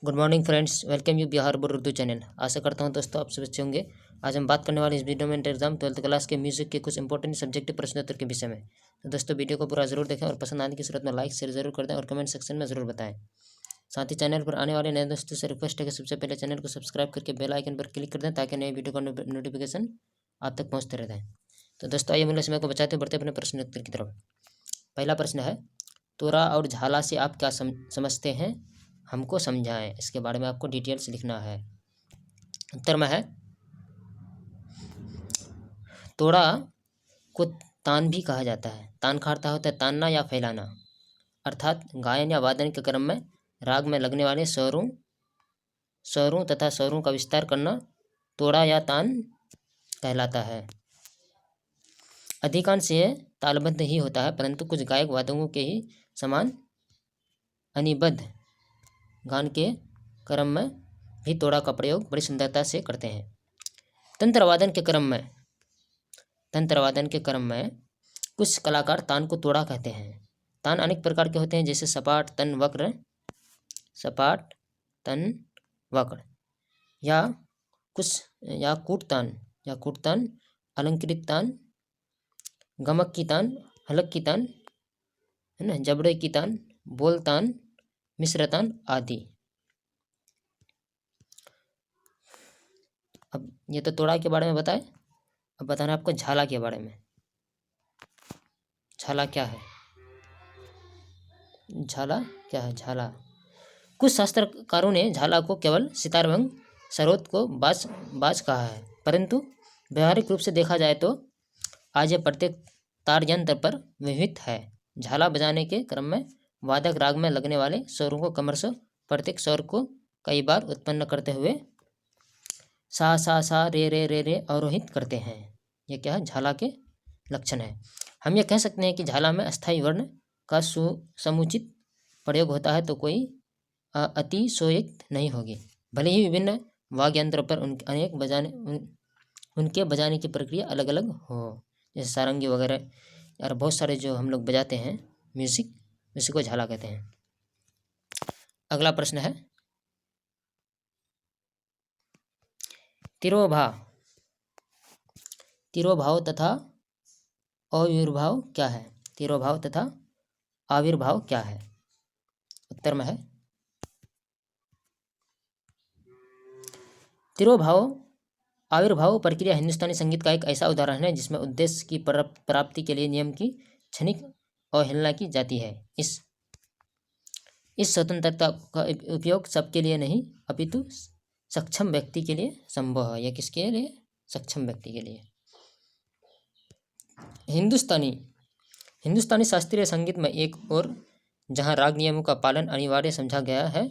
Good morning friends, welcome you Bihar board Urdu channel. आशा करता हूं दोस्तों आप सब अच्छे होंगे। आज हम बात करने वाले इस वीडियो में इंटर एग्जाम 12th क्लास के म्यूजिक के कुछ इंपॉर्टेंट सब्जेक्ट प्रश्नोत्तर के विषय में। तो दोस्तों वीडियो को पूरा जरूर देखें और पसंद आने की सूरत में लाइक शेयर जरूर कर दें और कमेंट सेक्शन में जरूर बताएं। साथ ही चैनल पर आने वाले नए दोस्तों से रिक्वेस्ट है कि सबसे पहले चैनल को सब्सक्राइब करके बेल आइकन पर क्लिक कर दें ताकि नए वीडियो का नोटिफिकेशन आप तक पहुँचते रहता है। तो दोस्तों आइए मूल्य समय को बचाते बढ़ते अपने प्रश्नोत्तर की तरफ। पहला प्रश्न है, तोरा और झाला से आप क्या समझते हैं, हमको समझाएं। इसके बारे में आपको डिटेल्स लिखना है। उत्तर में है, तोड़ा को तान भी कहा जाता है। तान का अर्थ होता है तानना या फैलाना, अर्थात गायन या वादन के क्रम में राग में लगने वाले स्वरों तथा स्वरों का विस्तार करना तोड़ा या तान कहलाता है। अधिकांश ये तालबद्ध ही होता है, परंतु कुछ गायक वादकों के ही समान अनिबद्ध गान के क्रम में भी तोड़ा का प्रयोग बड़ी सुंदरता से करते हैं। तंत्रवादन के क्रम में कुछ कलाकार तान को तोड़ा कहते हैं। तान अनेक प्रकार के होते हैं, जैसे सपाट तन वक्र या कूट तान, अलंकृत तान, गमक की तान, हलक की तान, है ना, जबड़े की तान, बोल तान, मिश्र तान आदि। अब ये तो तोड़ा के बारे में बताए, अब बताना आपको झाला के बारे में। झाला क्या है? झाला कुछ शास्त्रकारों ने झाला को केवल सितार एवं सरोद को बाज कहा है, परंतु व्यवहारिक रूप से देखा जाए तो आज यह प्रत्येक तार यंत्र पर विहित है। झाला बजाने के क्रम में वादक राग में लगने वाले स्वरों को क्रमशः प्रत्येक स्वर को कई बार उत्पन्न करते हुए सा रे अवरोहित करते हैं। यह क्या है? झाला के लक्षण है। हम यह कह सकते हैं कि झाला में अस्थायी वर्ण का समुचित प्रयोग होता है तो कोई अतिशयोक्त नहीं होगी, भले ही विभिन्न वाद्य यंत्रों पर उनके बजाने की प्रक्रिया अलग अलग हो, जैसे सारंगी वगैरह और बहुत सारे जो हम लोग बजाते हैं म्यूजिक, उसी को झाला कहते हैं। अगला प्रश्न है, तिरोभाव तथा आविर्भाव क्या है? तिरोभाव तथा आविर्भाव क्या है? उत्तर में है, तिरोभाव आविर्भाव प्रक्रिया हिंदुस्तानी संगीत का एक ऐसा उदाहरण है जिसमें उद्देश्य की प्राप्ति के लिए नियम की क्षणिक अवहेलना की जाती है। इस स्वतंत्रता का उपयोग सबके लिए नहीं अपितु सक्षम व्यक्ति के लिए संभव है। यह किसके लिए? सक्षम व्यक्ति के लिए। हिंदुस्तानी शास्त्रीय संगीत में एक और जहां राग नियमों का पालन अनिवार्य समझा गया है,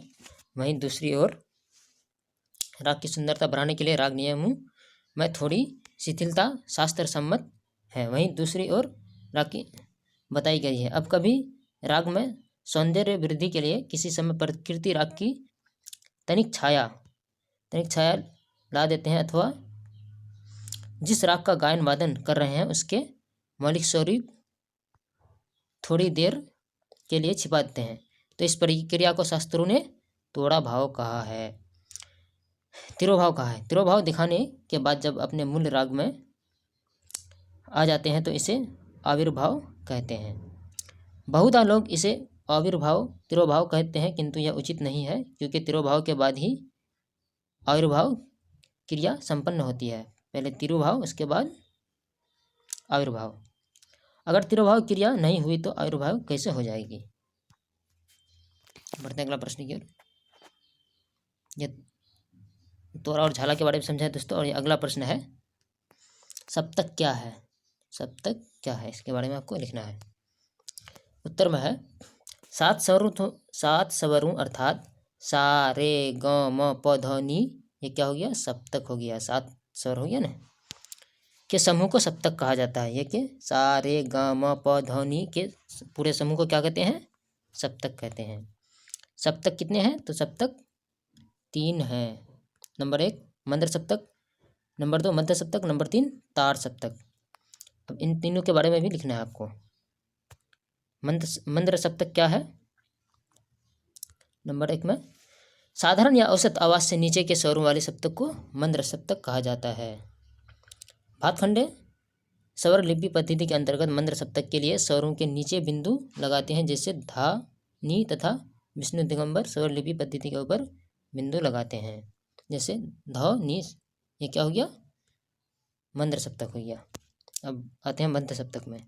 वहीं दूसरी ओर राग की सुंदरता बढ़ाने के लिए राग नियमों में थोड़ी शिथिलता शास्त्र सम्मत है। वहीं दूसरी ओर राग की बताई गई है। अब कभी राग में सौंदर्य वृद्धि के लिए किसी समय प्रकृति राग की तनिक छाया ला देते हैं, अथवा जिस राग का गायन वादन कर रहे हैं उसके मौलिक स्वरूप थोड़ी देर के लिए छिपा देते हैं, तो इस प्रक्रिया को शास्त्रों ने तोड़ा भाव कहा है। तिरोभाव कहा है। तिरोभाव दिखाने के बाद जब अपने मूल राग में आ जाते हैं तो इसे आविर्भाव कहते हैं। बहुधा लोग इसे तिरोभाव कहते हैं, किंतु यह उचित नहीं है, क्योंकि तिरोभाव के बाद ही आविर्भाव क्रिया संपन्न होती है। पहले तिरोभाव, उसके बाद आविर्भाव। अगर तिरोभाव क्रिया नहीं हुई तो आविर्भाव कैसे हो जाएगी? बढ़ते हैं अगला प्रश्न की ओर। यह तोड़ा और झाला के बारे में समझा है दोस्तों। और ये अगला प्रश्न है, सप्तक क्या है? सप्तक क्या है, इसके बारे में आपको लिखना है। उत्तर में है, 7 स्वरों अर्थात सा रे ग म प ध नी, ये क्या हो गया? सप्तक हो गया। 7 स्वर हो गया ना, के समूह को सप्तक कहा जाता है। ये के सा रे ग म प ध नी के पूरे समूह को क्या कहते हैं? सप्तक कहते हैं। सप्तक कितने हैं? तो सप्तक 3 हैं। नंबर 1 मंद्र सप्तक, नंबर 2 मध्य सप्तक, नंबर 3 तार सप्तक। अब इन तीनों के बारे में भी लिखना है आपको। मंद्र सप्तक क्या है? नंबर 1 में साधारण या औसत आवाज से नीचे के स्वरों वाले सप्तक को मंद्र सप्तक कहा जाता है। भातखंडे स्वर लिपि पद्धति के अंतर्गत मंद्र सप्तक के लिए स्वरों के नीचे बिंदु लगाते हैं, जैसे धा, नी तथा विष्णु दिगंबर स्वर लिपि पद्धति के ऊपर बिंदु लगाते हैं, जैसे ध नी। ये क्या हो गया? मंद्र सप्तक हो गया। अब आते हैं मध्य सप्तक में।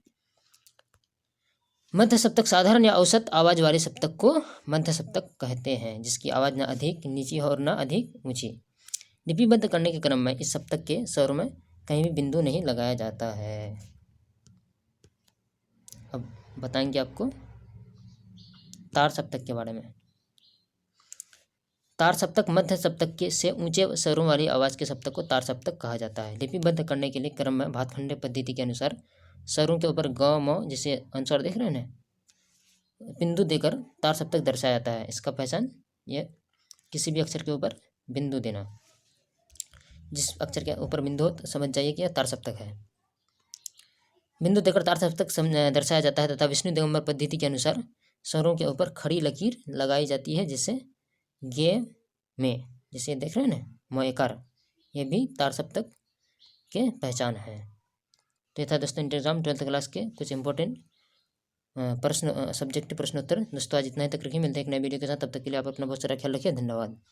मध्य सप्तक साधारण या औसत आवाज वाले सप्तक को मध्य सप्तक कहते हैं, जिसकी आवाज न अधिक नीची हो और न अधिक ऊंची। लिपिबद्ध करने के क्रम में इस सप्तक के स्वरों में कहीं भी बिंदु नहीं लगाया जाता है। अब बताएंगे आपको तार सप्तक के बारे में। तार सप्तक मध्य सप्तक के से ऊंचे स्वरों वाली आवाज के सप्तक को तार सप्तक कहा जाता है। लिपिबद्ध करने के लिए क्रम में भातखंडे पद्धति के अनुसार स्वरों के ऊपर ग म जिसे अनुसार देख रहे हैं ना, बिंदु देकर तार सप्तक दर्शाया जाता है। इसका पहचान ये किसी भी अक्षर के ऊपर बिंदु देना। जिस अक्षर के ऊपर बिंदु हो तो समझ जाइए कि यह तार सप्तक है। बिंदु देकर तार सप्तक दर्शाया जाता है तथा विष्णु दिगंबर पद्धति के अनुसार स्वरों के ऊपर खड़ी लकीर लगाई जाती है, जिससे गे में, जिसे देख रहे हैं ना मोएकार, ये भी तार सप्तक के पहचान है। तो ये था दोस्तों इंटर एग्जाम 12th क्लास के कुछ इंपॉर्टेंट प्रश्न सब्जेक्ट प्रश्नोत्तर। दोस्तों आज इतना ही तक रखिए, मिलते हैं एक नए वीडियो के साथ। तब तक के लिए आप अपना बहुत सारा ख्याल रखिए। धन्यवाद।